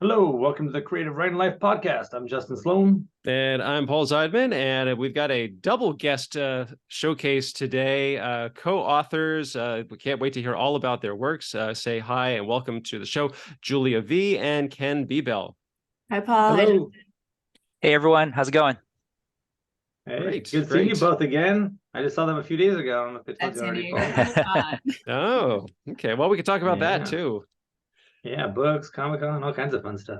Hello, welcome to the Creative Writing Life podcast. I'm Justin Sloan. And I'm Paul Zeidman, and we've got a double guest showcase today. Co-authors, we can't wait to hear all about their works. Say hi and welcome to the show, Julia Vee and Ken Bebelle. Hi, Paul. Hello. Hey, everyone. How's it going? Hey, Great, good seeing you both again. I just saw them a few days ago. I don't know if it's already. Oh, okay. Well, we could talk about that too. Yeah, books, ComicCon, all kinds of fun stuff.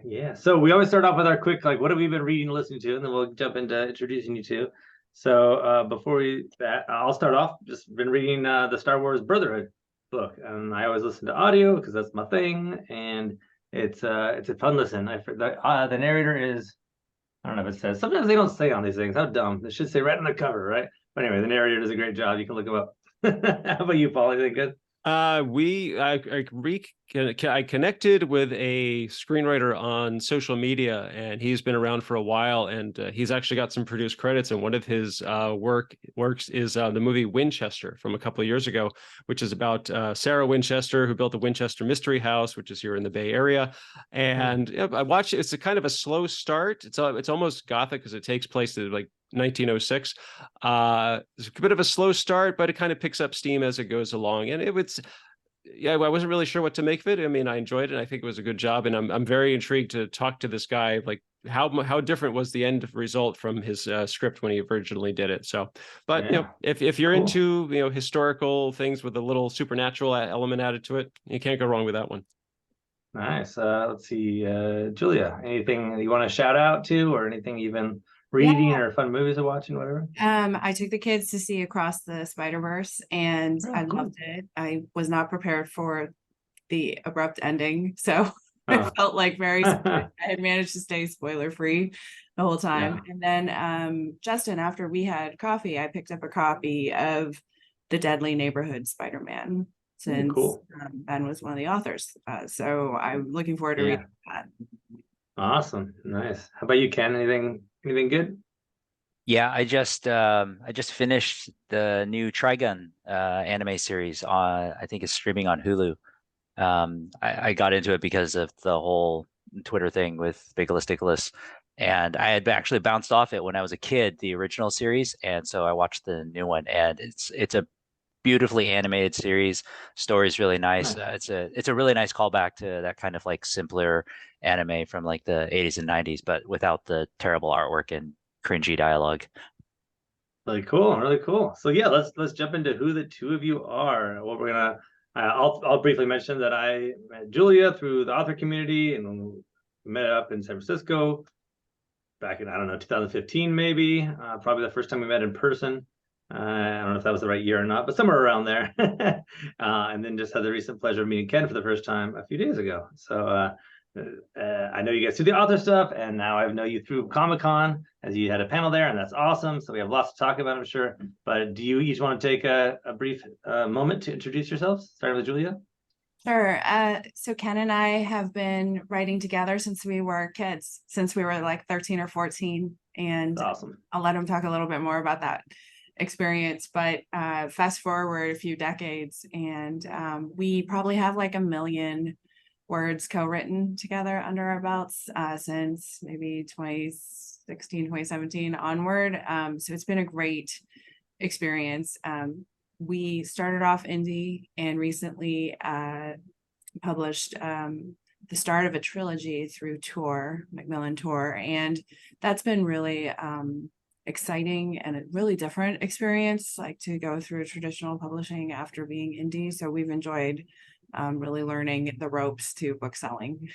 Yeah. So we always start off with our quick, like, what have we been reading and listening to, and then we'll jump into introducing you to. So before I'll start off. Just been reading the Star Wars Brotherhood book, and I always listen to audio because that's my thing, and it's a fun listen. The narrator is, I don't know if it says. Sometimes they don't say on these things. How dumb! They should say right on the cover, right? But anyway, the narrator does a great job. You can look him up. How about you, Paul? Anything good? I connected with a screenwriter on social media, and he's been around for a while, and he's actually got some produced credits. And one of his works is the movie Winchester from a couple of years ago, which is about Sarah Winchester, who built the Winchester Mystery House, which is here in the Bay Area. And I watched it. It's a kind of a slow start. It's almost gothic because it takes place at like 1906. It's a bit of a slow start, but it kind of picks up steam as it goes along. And I wasn't really sure what to make of it. I mean, I enjoyed it. I think it was a good job, and I'm very intrigued to talk to this guy. Like, how different was the end result from his script when he originally did it? So, but if you're into historical things with a little supernatural element added to it, you can't go wrong with that one. Nice. Let's see, Julia, anything you want to shout out to, or anything you've been reading or fun movies or watching, whatever? I took the kids to see Across the Spider-Verse, and I loved it. I was not prepared for the abrupt ending, so I felt like I had managed to stay spoiler-free the whole time. And then Justin, after we had coffee, I picked up a copy of The Deadly Neighborhood Spider-Man, since Ben was one of the authors. So I'm looking forward to reading that. Awesome. Nice. How about you, Ken? Anything good? Yeah, I just finished the new Trigun anime series. I think it's streaming on Hulu. I got into it because of the whole Twitter thing with Bigalisticus, and I had actually bounced off it when I was a kid, the original series, and so I watched the new one, and it's a beautifully animated series. Story's really nice. It's a really nice callback to that kind of like simpler anime from like the 80s and 90s, but without the terrible artwork and cringy dialogue. Really cool. So yeah, let's jump into who the two of you are. What we're gonna I'll briefly mention that I met Julia through the author community, and we met up in San Francisco back in, I don't know, 2015 maybe. Probably the first time we met in person. I don't know if that was the right year or not, but somewhere around there. And then just had the recent pleasure of meeting Ken for the first time a few days ago. So I know you guys do the author stuff, and now I know you through ComicCon, as you had a panel there, and that's awesome. So we have lots to talk about, I'm sure. But do you each want to take a brief moment to introduce yourselves, starting with Julia? Sure. So Ken and I have been writing together since we were kids, since we were like 13 or 14. And awesome. I'll let him talk a little bit more about that experience. But fast forward a few decades, and we probably have like 1 million words co-written together under our belts since maybe 2016, 2017 onward. So it's been a great experience. We started off indie and recently published the start of a trilogy through Tor, Macmillan Tor, and that's been really exciting and a really different experience, like to go through traditional publishing after being indie. So we've enjoyed really learning the ropes to book selling.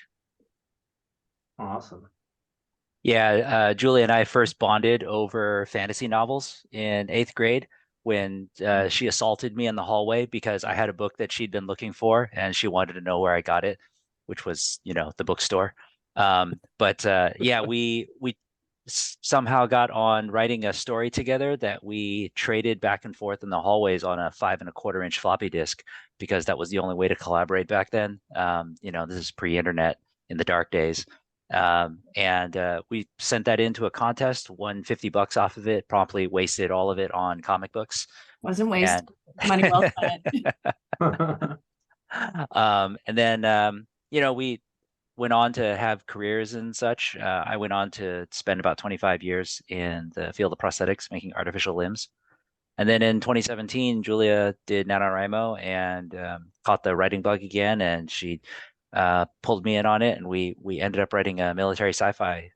Awesome. Yeah, Julie and I first bonded over fantasy novels in 8th grade when she assaulted me in the hallway because I had a book that she'd been looking for, and she wanted to know where I got it, which was, the bookstore. Yeah, we somehow got on writing a story together that we traded back and forth in the hallways on a 5 1/4-inch floppy disk, because that was the only way to collaborate back then. This is pre-internet, in the dark days. We sent that into a contest, won $50 off of it, promptly wasted all of it on comic books. Wasn't wasted. Money well spent. And then we went on to have careers and such. I went on to spend about 25 years in the field of prosthetics, making artificial limbs. And then in 2017, Julia did NaNoWriMo and caught the writing bug again, and she pulled me in on it, and we ended up writing a military sci-fi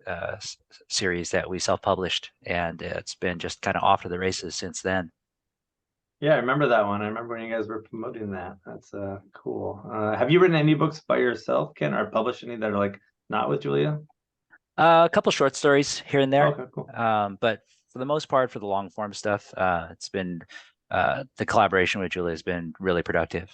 series that we self-published, and it's been just kind of off to the races since then. Yeah, I remember that one. I remember when you guys were promoting that. That's cool. Have you written any books by yourself, Ken, or published any that are like not with Julia? A couple short stories here and there. Okay, cool. But for the most part, for the long form stuff, it's been the collaboration with Julia has been really productive.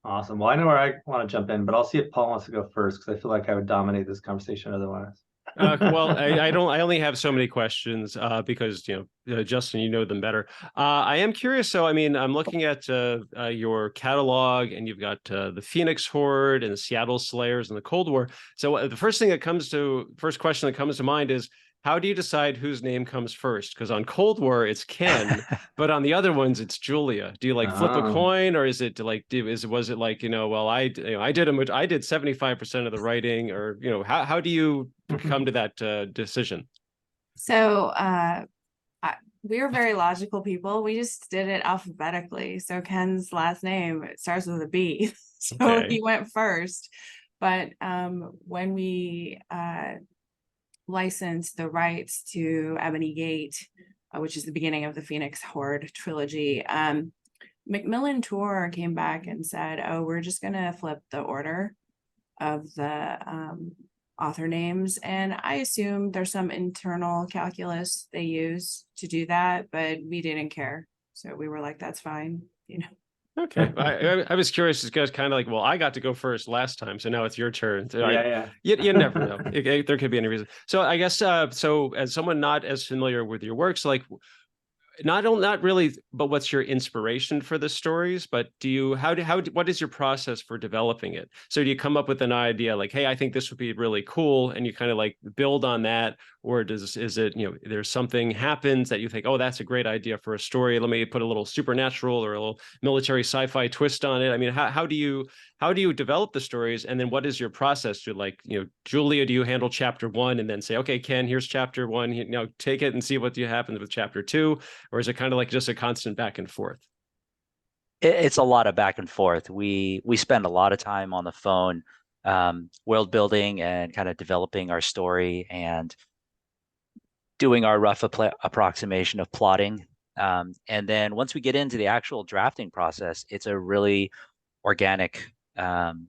Awesome. Well, I know where I want to jump in, but I'll see if Paul wants to go first because I feel like I would dominate this conversation otherwise. Well, I don't. I only have so many questions because Justin, you know them better. I am curious. So, I mean, I'm looking at your catalog, and you've got the Phoenix Horde and the Seattle Slayers and the Cold War. So, the first question that comes to mind is, how do you decide whose name comes first? Because on Cold War it's Ken, but on the other ones it's Julia. Do you like flip a coin, or is it like was it like well I did 75% of the writing, or how do you come to that decision? So we were very logical people. We just did it alphabetically. So Ken's last name, it starts with a B, so Okay. he went first. But when we licensed the rights to Ebony Gate, which is the beginning of the Phoenix Horde trilogy, Macmillan Tour came back and said, oh, we're just going to flip the order of the author names. And I assume there's some internal calculus they use to do that, but we didn't care. So we were like, that's fine, Okay, I was curious. It's kind of like, well, I got to go first last time, so now it's your turn. So yeah. You never know. There could be any reason. So I guess so as someone not as familiar with your works, like not really, but what's your inspiration for the stories? But what is your process for developing it? So do you come up with an idea like, hey, I think this would be really cool, and you kind of like build on that, or is it there's something happens that you think, oh, that's a great idea for a story, let me put a little supernatural or a little military sci-fi twist on it? I mean, how do you develop the stories, and then what is your process to, like, Julia, do you handle chapter 1 and then say, okay, Ken, here's chapter 1, take it and see what happens with chapter 2, or is it kind of like just a constant back and forth? It's a lot of back and forth. We spend a lot of time on the phone, world building and kind of developing our story and doing our rough approximation of plotting. And then once we get into the actual drafting process, it's a really organic kind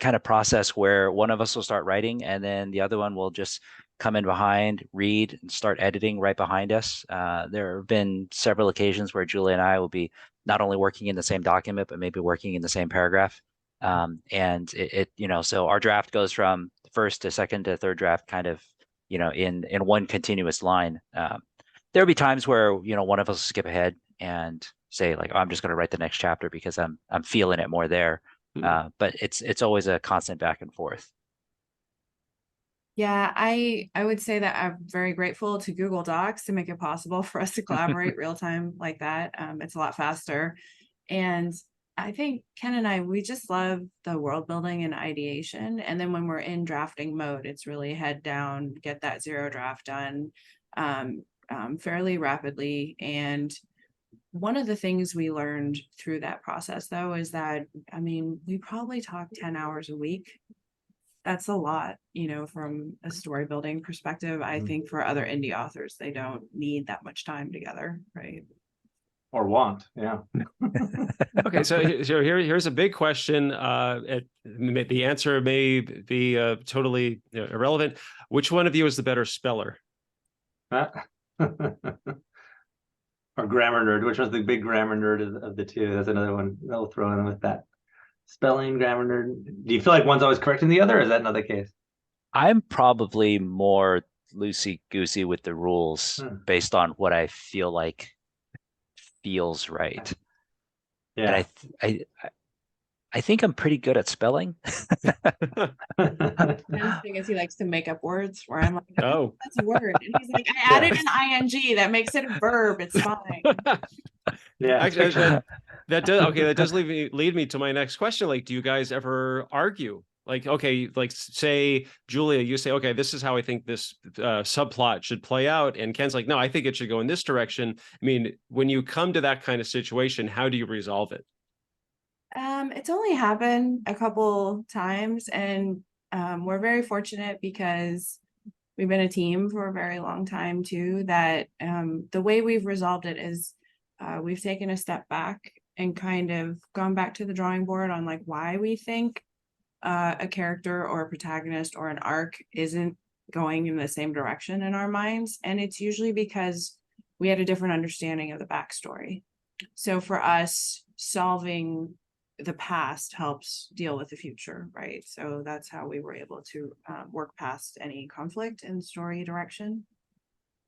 of process where one of us will start writing and then the other one will just come in behind, read, and start editing right behind us. There have been several occasions where Julia and I will be not only working in the same document, but maybe working in the same paragraph. And so our draft goes from first to second to third draft kind of, in one continuous line. There'll be times where, one of us will skip ahead and say like, oh, I'm just going to write the next chapter because I'm feeling it more there. But it's always a constant back and forth. Yeah, I would say that I'm very grateful to Google Docs to make it possible for us to collaborate real time like that. It's a lot faster. And I think Ken and we just love the world building and ideation. And then when we're in drafting mode, it's really head down, get that zero draft done fairly rapidly. And one of the things we learned through that process, though, is that, we probably talk 10 hours a week. That's a lot, from a story building perspective. I think for other indie authors, they don't need that much time together, right? Or want, yeah. Okay, so here's a big question. The answer may be totally irrelevant. Which one of you is the better speller? Or grammar nerd? Which one's the big grammar nerd of the two? That's another one I'll throw in with that. Spelling, grammar nerd. Do you feel like one's always correcting the other, or is that not the case? I'm probably more loosey-goosey with the rules based on what I feel like feels right. Yeah. And I think I'm pretty good at spelling. The thing is, he likes to make up words where I'm like, oh, that's a word. And he's like, I added an ing that makes it a verb. It's fine. Yeah. Actually, that does lead me to my next question. Like, do you guys ever argue Like, okay, like say, Julia, you say, okay, this is how I think this subplot should play out. And Ken's like, no, I think it should go in this direction. I mean, when you come to that kind of situation, how do you resolve it? It's only happened a couple times, and we're very fortunate because we've been a team for a very long time too, that the way we've resolved it is we've taken a step back and kind of gone back to the drawing board on like why we think a character or a protagonist or an arc isn't going in the same direction in our minds. And it's usually because we had a different understanding of the backstory. So for us, solving the past helps deal with the future, right? So that's how we were able to work past any conflict in story direction.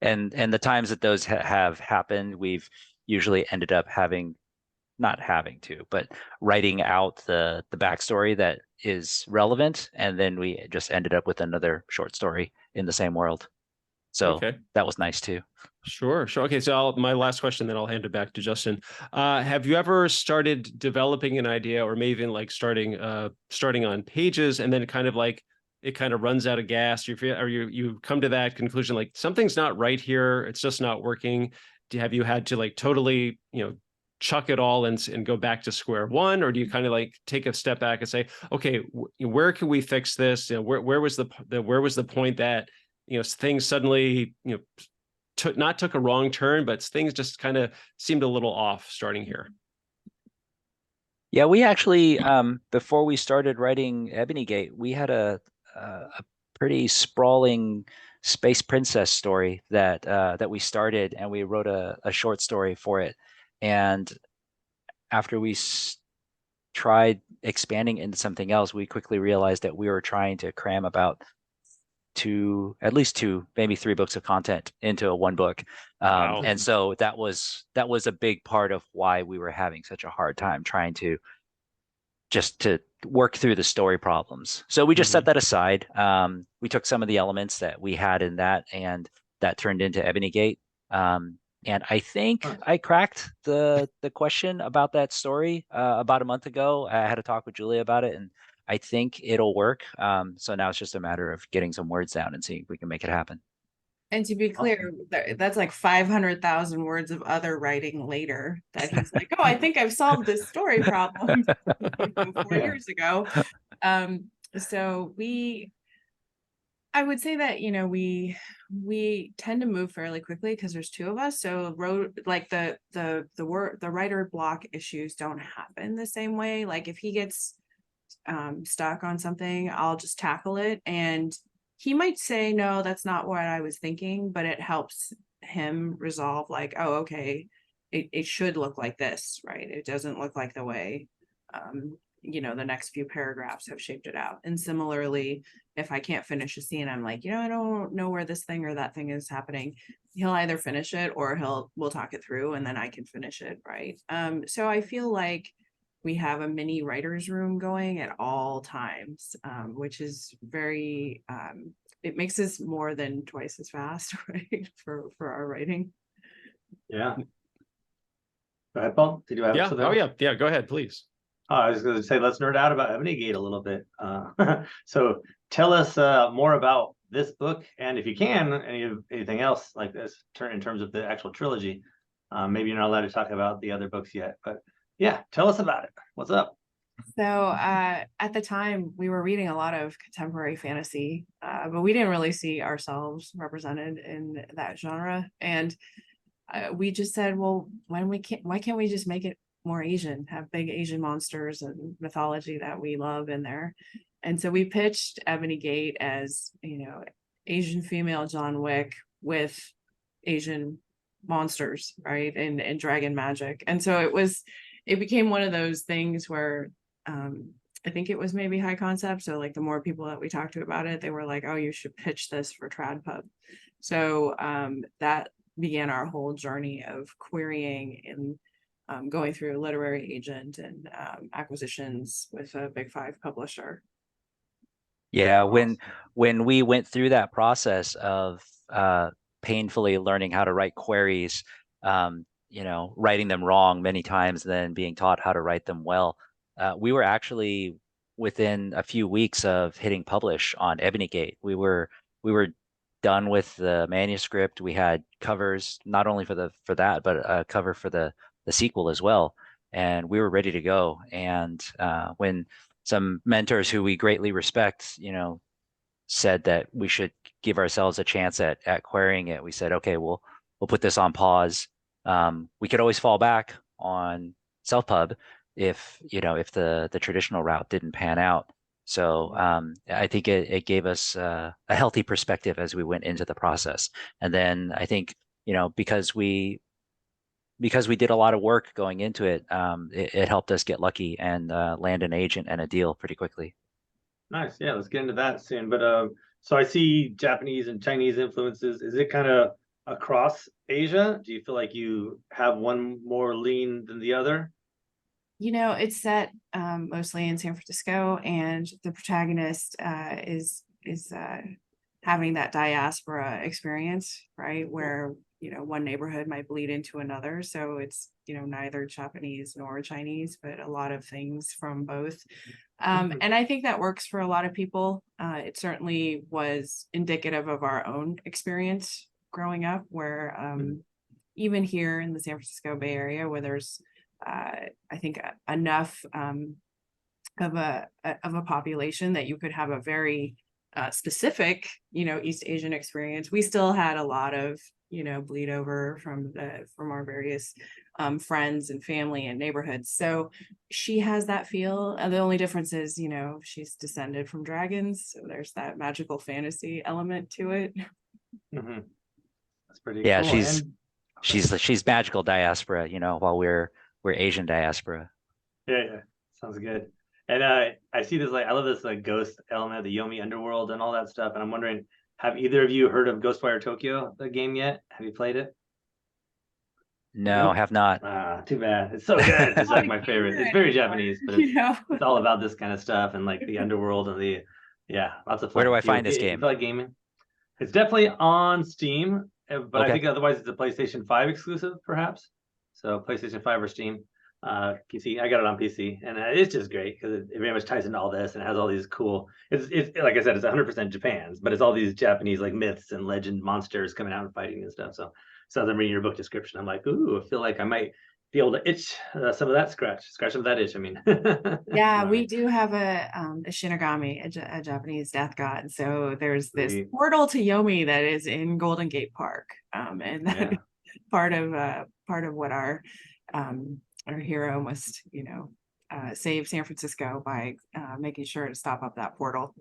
And the times that those have happened, we've usually ended up not having to, but writing out the backstory that is relevant, and then we just ended up with another short story in the same world. So Okay. that was nice too. Sure. Okay. So my last question, then I'll hand it back to Justin. Have you ever started developing an idea, or maybe even like starting on pages, and then kind of like it kind of runs out of gas? You come to that conclusion like something's not right here. It's just not working. Have you had to like totally, chuck it all and go back to square one, or do you kind of like take a step back and say, okay, where can we fix this? Where was the point that things suddenly took a wrong turn, but things just kind of seemed a little off starting here? Yeah, we actually before we started writing Ebony Gate, we had a pretty sprawling space princess story that we started, and we wrote a short story for it. And after we tried expanding into something else, we quickly realized that we were trying to cram about at least two, maybe three books of content into one book. Wow. And so that was a big part of why we were having such a hard time trying to work through the story problems. So we just set that aside. We took some of the elements that we had in that, and that turned into Ebony Gate. And I think I cracked the question about that story about a month ago. I had a talk with Julia about it, and I think it'll work. So now it's just a matter of getting some words down and seeing if we can make it happen. And to be clear, that's like 500,000 words of other writing later that he's like, oh, I think I've solved this story problem 4 years ago. So I would say that, we tend to move fairly quickly because there's two of us. So like the writer block issues don't happen the same way. Like if he gets stuck on something, I'll just tackle it, and he might say, no, that's not what I was thinking, but it helps him resolve like, oh, okay, it should look like this, right? It doesn't look like the way the next few paragraphs have shaped it out. And similarly, if I can't finish a scene, I'm like, I don't know where this thing or that thing is happening. He'll either finish it or we'll talk it through, and then I can finish it, right? So I feel like we have a mini writer's room going at all times, which is very, it makes us more than twice as fast, right, for our writing. Yeah. Go ahead, Paul. Did you have something? Oh, yeah. Yeah, go ahead, please. I was going to say, let's nerd out about Ebony Gate a little bit. So tell us more about this book, and if you can, anything else like this in terms of the actual trilogy. Maybe you're not allowed to talk about the other books yet, but yeah, tell us about it. What's up? So at the time, we were reading a lot of contemporary fantasy, but we didn't really see ourselves represented in that genre. And we just said, well, why can't we just make it more Asian, have big Asian monsters and mythology that we love in there? And so we pitched Ebony Gate as, Asian female John Wick with Asian monsters, right? And dragon magic. And so it became one of those things where I think it was maybe high concept. So like the more people that we talked to about it, they were like, oh, you should pitch this for Trad Pub. So that began our whole journey of querying and going through a literary agent and acquisitions with a Big Five publisher. Yeah, when we went through that process of painfully learning how to write queries, writing them wrong many times, then being taught how to write them well, we were actually within a few weeks of hitting publish on Ebony Gate. We were done with the manuscript. We had covers not only for that, but a cover for the sequel as well, and we were ready to go. And when some mentors who we greatly respect, said that we should give ourselves a chance at querying it, we said, okay, we'll put this on pause. We could always fall back on self-pub if the traditional route didn't pan out. So I think it gave us a healthy perspective as we went into the process. And then I think, because we did a lot of work going into it, it helped us get lucky and land an agent and a deal pretty quickly. Nice. Yeah, let's get into that soon. But so I see Japanese and Chinese influences. Is it kind of across Asia? Do you feel like you have one more lean than the other? It's set mostly in San Francisco, and the protagonist is having that diaspora experience, right? Where, one neighborhood might bleed into another. So it's, neither Japanese nor Chinese, but a lot of things from both. And I think that works for a lot of people. It certainly was indicative of our own experience growing up, where even here in the San Francisco Bay Area, where there's I think enough of a population that you could have a very specific, East Asian experience. We still had a lot of, bleed over from our various friends and family and neighborhoods. So she has that feel. The only difference is, she's descended from dragons, so there's that magical fantasy element to it. Mm-hmm. That's pretty Yeah, cool. she's magical diaspora, while we're Asian diaspora. Yeah, sounds good. And I see this, I love this ghost element, the Yomi underworld and all that stuff. And I'm wondering, have either of you heard of Ghostwire Tokyo, the game yet? Have you played it? No, Nope. have not. Too bad. It's so good. It's like my favorite. It's very Japanese, but it's all about this kind of stuff and like the underworld and lots of fun. Where do I find this game? If you like gaming, it's definitely on Steam, but I Okay. think otherwise it's a PlayStation 5 exclusive, perhaps. So PlayStation 5 or Steam. PC. I got it on PC, and it's just great because it very much ties into all this and has all these cool. It's like I said, it's 100% Japan's, but it's all these Japanese like myths and legend monsters coming out and fighting and stuff. So as I'm reading your book description, I'm like, ooh, I feel like I might be able to itch some of that scratch some of that itch. I mean, Yeah, we do have a shinigami, a Japanese death god. So there's this portal to Yomi that is in Golden Gate Park, and that part of what our hero must, save San Francisco by making sure to stop up that portal.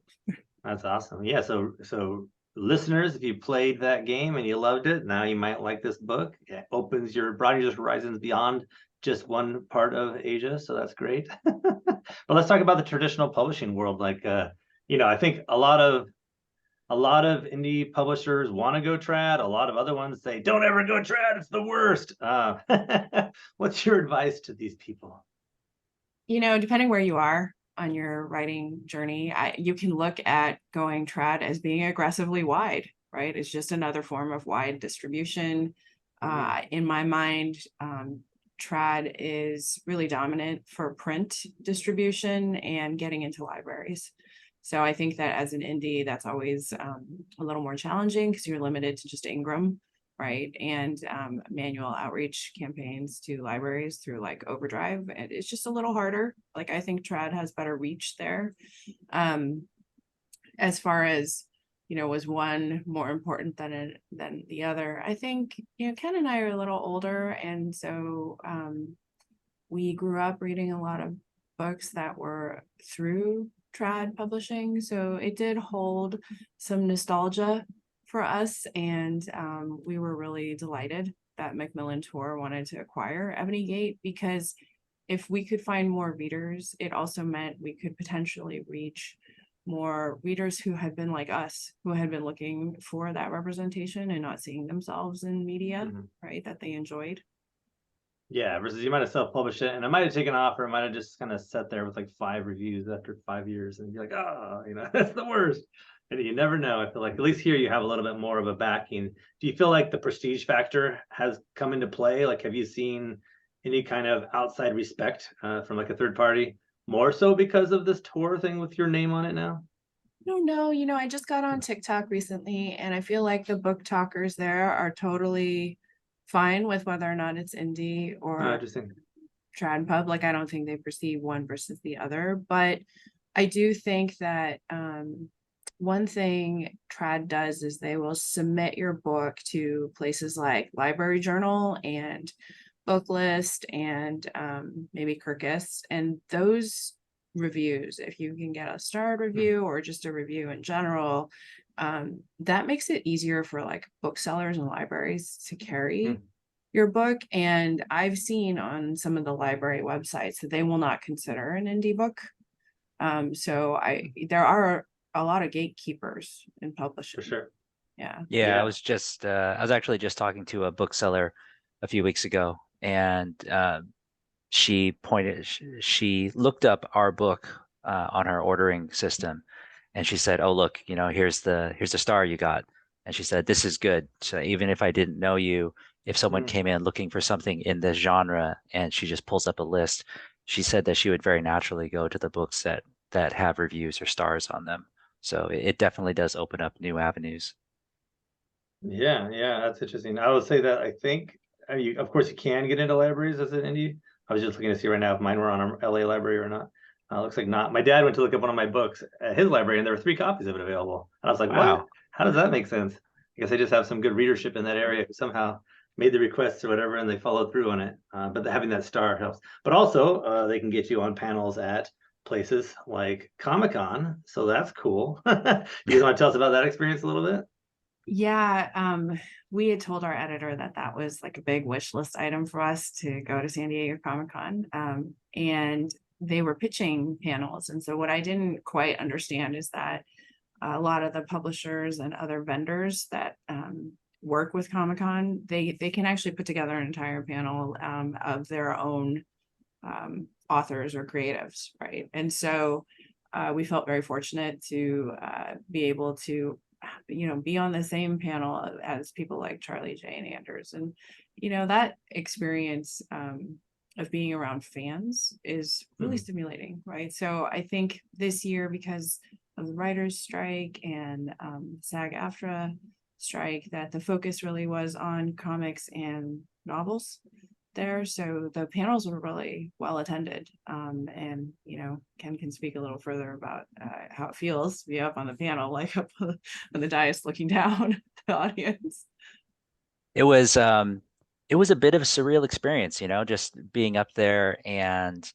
That's awesome. Yeah. So listeners, if you played that game and you loved it, now you might like this book. It opens broadens your horizons beyond just one part of Asia. So that's great. But let's talk about the traditional publishing world. I think a lot of indie publishers want to go trad. A lot of other ones say, don't ever go trad. It's the worst. What's your advice to these people? Depending where you are on your writing journey, you can look at going trad as being aggressively wide, right? It's just another form of wide distribution. In my mind, trad is really dominant for print distribution and getting into libraries. So I think that as an indie, that's always a little more challenging because you're limited to just Ingram, right? And manual outreach campaigns to libraries through like Overdrive. And it's just a little harder. Like I think trad has better reach there. As far as, was one more important than the other? I think, Ken and I are a little older. And so we grew up reading a lot of books that were through trad publishing, so it did hold some nostalgia for us, and we were really delighted that Macmillan Tour wanted to acquire Ebony Gate, because if we could find more readers, it also meant we could potentially reach more readers who had been like us, who had been looking for that representation and not seeing themselves in media, right, that they enjoyed. Yeah, versus you might have self-published it and it might have taken off, or it might have just kind of sat there with like 5 reviews after 5 years and you're like, oh, that's the worst. And you never know. I feel like at least here you have a little bit more of a backing. Do you feel like the prestige factor has come into play? Like, have you seen any kind of outside respect from like a third party more so because of this tour thing with your name on it now? don't know, I just got on TikTok recently, and I feel like the book talkers there are totally fine with whether or not it's indie Oh, or interesting. trad pub. Like, I don't think they perceive one versus the other, but I do think that one thing trad does is they will submit your book to places like Library Journal and Booklist and maybe Kirkus, and those reviews, if you can get a starred review or just a review in general, that makes it easier for like booksellers and libraries to carry your book. And I've seen on some of the library websites that they will not consider an indie book. So there are a lot of gatekeepers in publishing. For sure. Yeah. Yeah, Yeah. I was actually just talking to a bookseller a few weeks ago, and she looked up our book on her ordering system, and she said, "Oh, look, here's the star you got." And she said, "This is good." So even if I didn't know you, if someone came in looking for something in this genre, and she just pulls up a list, she said that she would very naturally go to the books that have reviews or stars on them. So it definitely does open up new avenues. Yeah, yeah, that's interesting. I would say that I think, of course, you can get into libraries as an indie. I was just looking to see right now if mine were on a LA library or not. Looks like not. My dad went to look up one of my books at his library, and there were 3 copies of it available. And I was like, what? Wow. How does that make sense? I guess they just have some good readership in that area who somehow made the requests or whatever, and they followed through on it. But having that star helps. But also, they can get you on panels at places like Comic-Con, so that's cool. You guys want to tell us about that experience a little bit? Yeah, we had told our editor that that was like a big wish list item for us to go to San Diego Comic-Con. And they were pitching panels. And so what I didn't quite understand is that a lot of the publishers and other vendors that work with Comic-Con, they can actually put together an entire panel of their own authors or creatives, right? And so we felt very fortunate to be able to be on the same panel as people like Charlie J. and Anders. And that experience of being around fans is really stimulating, right? So I think this year, because of the writers' strike and SAG-AFTRA strike, that the focus really was on comics and novels there. So the panels were really well attended. And Ken can speak a little further about how it feels to be up on the panel, like up on the dais looking down at the audience. It was a bit of a surreal experience, just being up there and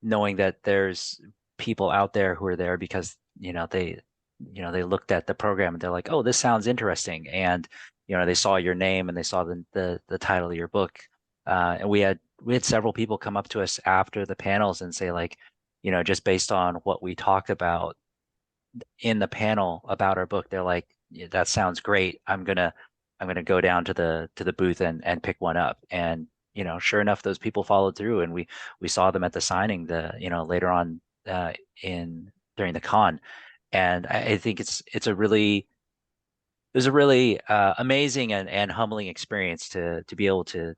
knowing that there's people out there who are there because, they looked at the program and they're like, "Oh, this sounds interesting." And, they saw your name and they saw the title of your book. And we had several people come up to us after the panels and say, like, just based on what we talked about in the panel about our book, they're like, "Yeah, that sounds great. I'm gonna go down to the booth and pick one up." And sure enough, those people followed through, and we saw them at the signing later on in during the con. And I think it was a really amazing and humbling experience to be able to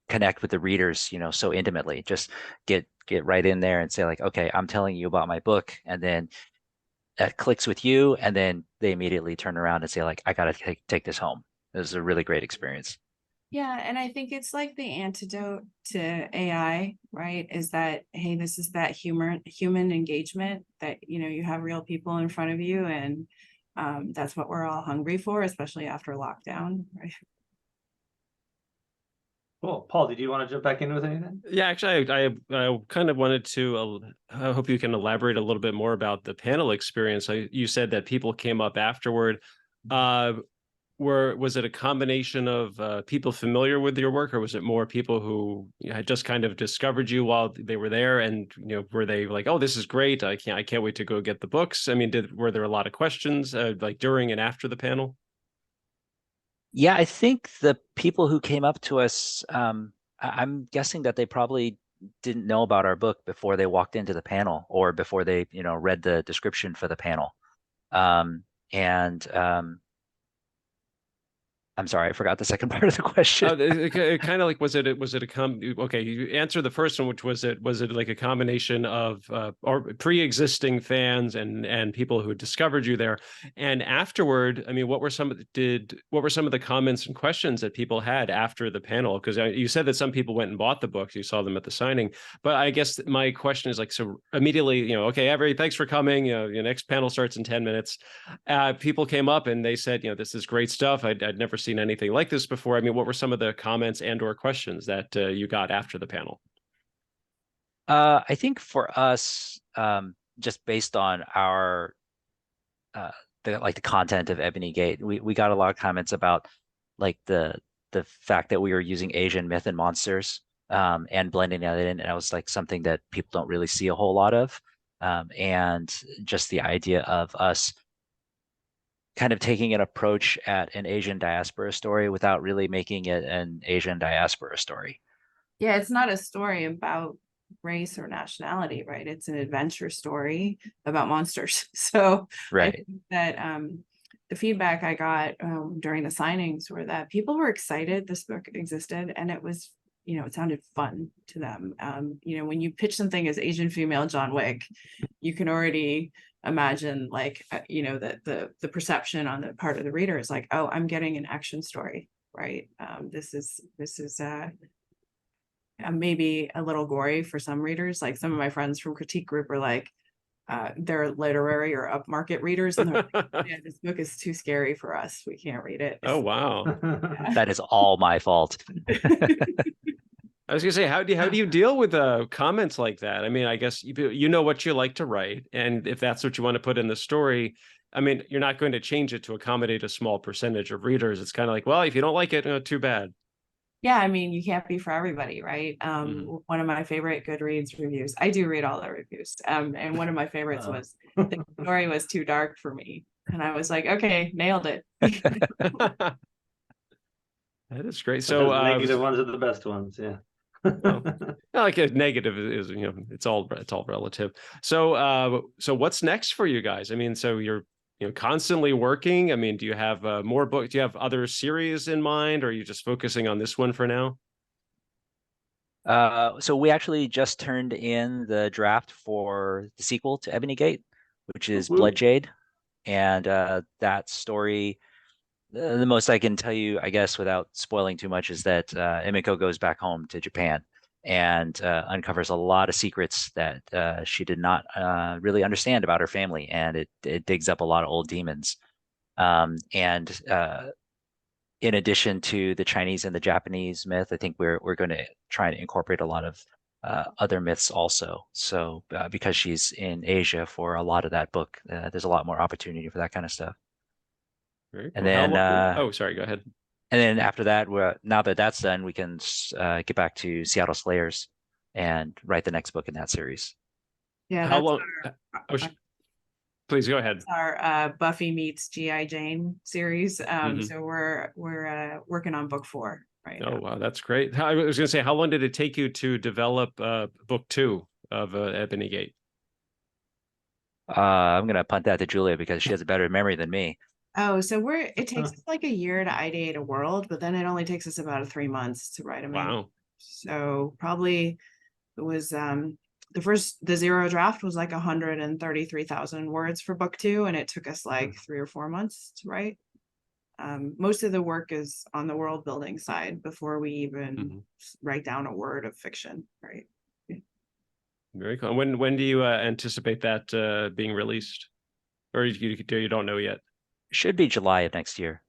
connect with the readers, so intimately. Just get right in there and say, like, "Okay, I'm telling you about my book," and then that clicks with you, and then they immediately turn around and say, like, "I gotta take this home." It was a really great experience. Yeah, and I think it's like the antidote to AI, right? Is that, hey, this is that human engagement that you have real people in front of you, and that's what we're all hungry for, especially after lockdown, right? Cool. Paul, did you want to jump back in with anything? Yeah, actually, I kind of wanted to. I hope you can elaborate a little bit more about the panel experience. You said that people came up afterward. Was it a combination of people familiar with your work, or was it more people who had just kind of discovered you while they were there, and were they like, "Oh, this is great! I can't wait to go get the books"? I mean, were there a lot of questions like during and after the panel? Yeah, I think the people who came up to us, I'm guessing that they probably didn't know about our book before they walked into the panel or before they, read the description for the panel. And I'm sorry, I forgot the second part of the question. It kind of like, was it okay, you answered the first one, which was it like a combination of or pre-existing fans and people who discovered you there, and afterward, I mean, what were some of the comments and questions that people had after the panel? Because you said that some people went and bought the books, you saw them at the signing, but I guess my question is like, so immediately, okay, Avery, thanks for coming, your next panel starts in 10 minutes. People came up and they said, this is great stuff. I'd never seen anything like this before. I mean, what were some of the comments and or questions that you got after the panel? I think for us, just based on our the content of Ebony Gate, we got a lot of comments about like the fact that we were using Asian myth and monsters and blending that in, and that was like something that people don't really see a whole lot of, and just the idea of us kind of taking an approach at an Asian diaspora story without really making it an Asian diaspora story. Yeah, it's not a story about race or nationality, right? It's an adventure story about monsters. So I Right. think that the feedback I got during the signings were that people were excited this book existed, and it was, it sounded fun to them. When you pitch something as Asian female John Wick, you can already imagine like, the perception on the part of the reader is like, oh, I'm getting an action story, right? This is maybe a little gory for some readers. Like some of my friends from critique group are like, they're literary or upmarket readers, and they're like, yeah, this book is too scary for us. We can't read it. Oh, wow. Yeah. That is all my fault. I was gonna say, how do you deal with comments like that? I mean, I guess you know what you like to write, and if that's what you want to put in the story, I mean, you're not going to change it to accommodate a small percentage of readers. It's kind of like, well, if you don't like it, too bad. Yeah, I mean, you can't be for everybody, right? Mhm. One of my favorite Goodreads reviews, I do read all the reviews, and one of my favorites was the story was too dark for me, and I was like, okay, nailed it. That is great. So the negative ones are the best ones. Yeah. Well, like a negative is, it's all relative. So so what's next for you guys? I mean, so you're constantly working. I mean, do you have more books? Do you have other series in mind, or are you just focusing on this one for now? So we actually just turned in the draft for the sequel to Ebony Gate, which is Woo-woo. Bloodjade, and that story. The most I can tell you, I guess, without spoiling too much, is that Emiko goes back home to Japan and uncovers a lot of secrets that she did not really understand about her family, and it digs up a lot of old demons. And in addition to the Chinese and the Japanese myth, I think we're going to try and incorporate a lot of other myths also. So because she's in Asia for a lot of that book, there's a lot more opportunity for that kind of stuff. Very And cool. How then long? Oh, sorry. Go ahead. and then after that, now that that's done, we can get back to Seattle Slayers and write the next book in that series. Yeah, How that's long? Please go ahead. our Buffy meets G.I. Jane series. Mhm. So we're working on book 4 right Oh, now. wow, that's great. I was going to say, how long did it take you to develop book 2 of Ebony Gate? I'm gonna punt that to Julia because she has a better memory than me. Oh, so it takes us like a year to ideate a world, but then it only takes us about 3 months to write a main. Wow. So probably it was the zero draft was like 133,000 words for book 2, and it took us like 3 or 4 months to write. Most of the work is on the world building side before we even write down a word of fiction, right? Very cool. When do you anticipate that being released, or you don't know yet? Should be July of next year.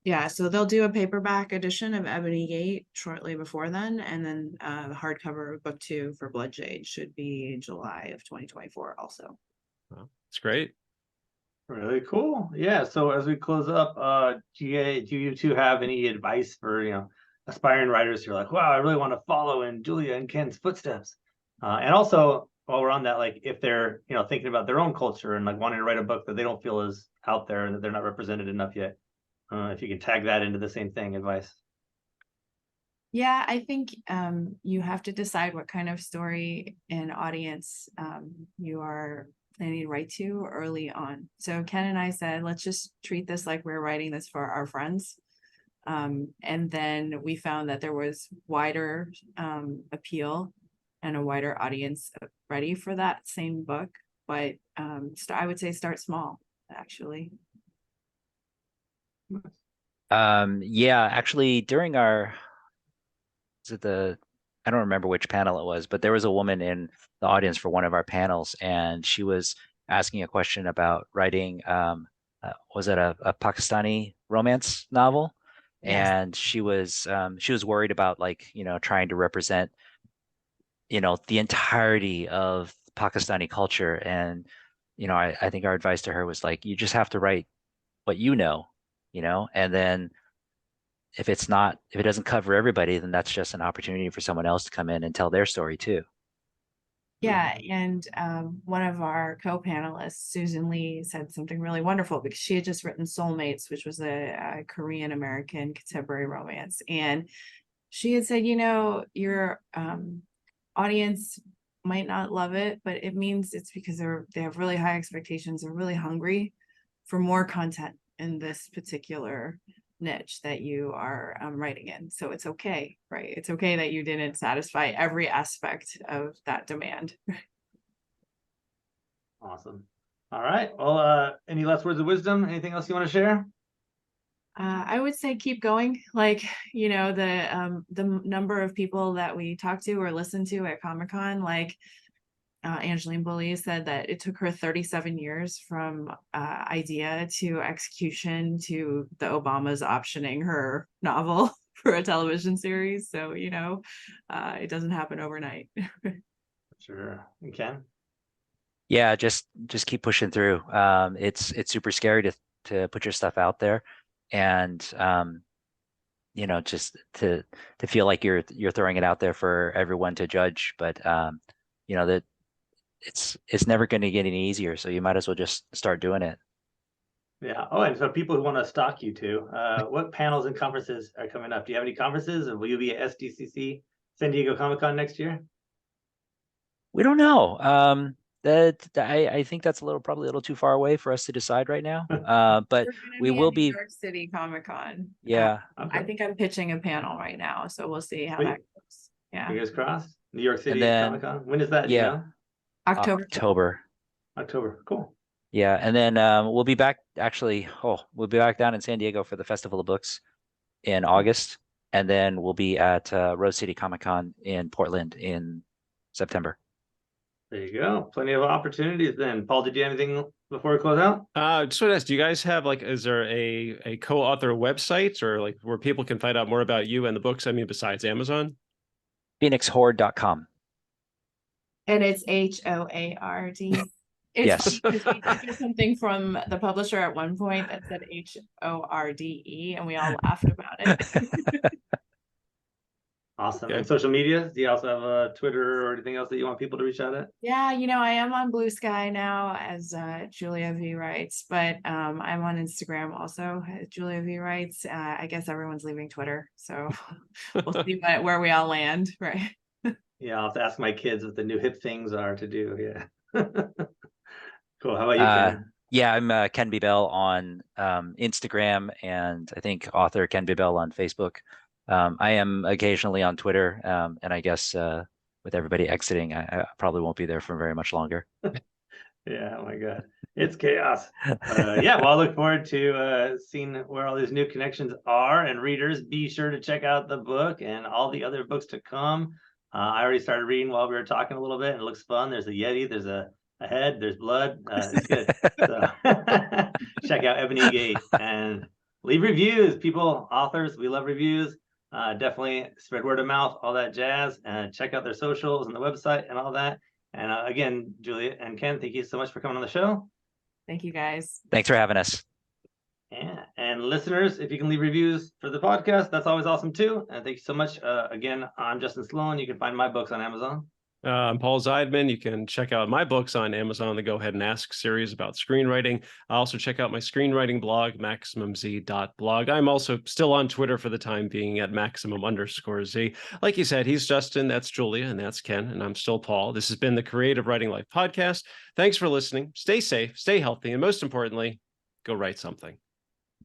Yeah, so they'll do a paperback edition of Ebony Gate shortly before then, and then the hardcover of book 2 for Bloodjade should be July of 2024 also. Well, it's great. Really cool. Yeah. So as we close up, do you two have any advice for aspiring writers who are like, wow, I really want to follow in Julia and Ken's footsteps? And also, while we're on that, like if they're thinking about their own culture and like wanting to write a book that they don't feel is out there and that they're not represented enough yet, if you can tag that into the same thing, advice. Yeah, I think you have to decide what kind of story and audience you are planning to write to early on. So Ken and I said, let's just treat this like we're writing this for our friends. And then we found that there was wider appeal and a wider audience ready for that same book. But I would say start small, actually. Yeah, actually during our, I don't remember which panel it was, but there was a woman in the audience for one of our panels, and she was asking a question about writing, was it a Pakistani romance novel? Yes. And she was worried about, like, trying to represent, the entirety of Pakistani culture. And, I think our advice to her was like, you just have to write what and then if it doesn't cover everybody, then that's just an opportunity for someone else to come in and tell their story too. Yeah, and one of our co-panelists, Susan Lee, said something really wonderful because she had just written Soulmates, which was a Korean American contemporary romance. And she had said, your audience might not love it, but it means it's because they have really high expectations. They're really hungry for more content in this particular niche that you are writing in. So it's okay, right? It's okay that you didn't satisfy every aspect of that demand. Awesome. All right. Well, any last words of wisdom? Anything else you want to share? I would say keep going. Like, the number of people that we talked to or listened to at ComicCon, like Angeline Bully said that it took her 37 years from idea to execution to the Obamas optioning her novel for a television series. So, it doesn't happen overnight. Sure. You can. Yeah, just keep pushing through. It's super scary to put your stuff out there, and just to feel like you're throwing it out there for everyone to judge. But that it's never going to get any easier, so you might as well just start doing it. Yeah. Oh, and so people who want to stalk you too, what panels and conferences are coming up? Do you have any conferences, and will you be at SDCC San Diego Comic-Con next year? We don't know. I think that's probably a little too far away for us to decide right now. But We're gonna we be will at New be. York City Comic-Con. Yeah. I Okay. think I'm pitching a panel right now, so we'll see how Sweet. that goes. Yeah. Fingers crossed. New York And City then, Comic-Con. When is that? Do you yeah, know? October. October. Cool. Yeah, and then we'll be back. Actually, we'll be back down in San Diego for the Festival of Books in August, and then we'll be at Rose City Comic Con in Portland in September. There you go. Plenty of opportunities then. Paul, did you have anything before we close out? Just want to ask, do you guys have is there a co-author website or like where people can find out more about you and the books? I mean, besides Amazon? PhoenixHorde.com. And it's HOARD. Yes. We took something from the publisher at one point that said HORDE, and we all laughed about it. Awesome. Okay. And social media? Do you also have a Twitter or anything else that you want people to reach out at? Yeah, I am on Blue Sky now as Julia V writes, but I'm on Instagram also, Julia V writes. I guess everyone's leaving Twitter, so we'll see where we all land, right? Yeah, I'll have to ask my kids what the new hip things are to do. Yeah. Cool. How about you, Ken? Yeah, I'm Ken Bebelle on Instagram, and I think author Ken Bebelle on Facebook. I am occasionally on Twitter, and I guess with everybody exiting, I probably won't be there for very much longer. Yeah, oh my God. It's chaos. Yeah, well, I look forward to seeing where all these new connections are. And readers, be sure to check out the book and all the other books to come. I already started reading while we were talking a little bit, and it looks fun. There's a Yeti, there's a head, there's blood. It's good. So check out Ebony Gate and leave reviews, people, authors. We love reviews. Definitely spread word of mouth, all that jazz, and check out their socials and the website and all that. And again, Julia and Ken, thank you so much for coming on the show. Thank you, guys. Thanks for having us. Yeah, and listeners, if you can leave reviews for the podcast, that's always awesome too. And thank you so much. Again, I'm Justin Sloan. You can find my books on Amazon. I'm Paul Zeidman. You can check out my books on Amazon, the Go Ahead and Ask series about screenwriting. I also check out my screenwriting blog, MaximumZ.blog. I'm also still on Twitter for the time being at Maximum_Z. Like you said, he's Justin, that's Julia, and that's Ken, and I'm still Paul. This has been the Creative Writing Life podcast. Thanks for listening. Stay safe, stay healthy, and most importantly, go write something.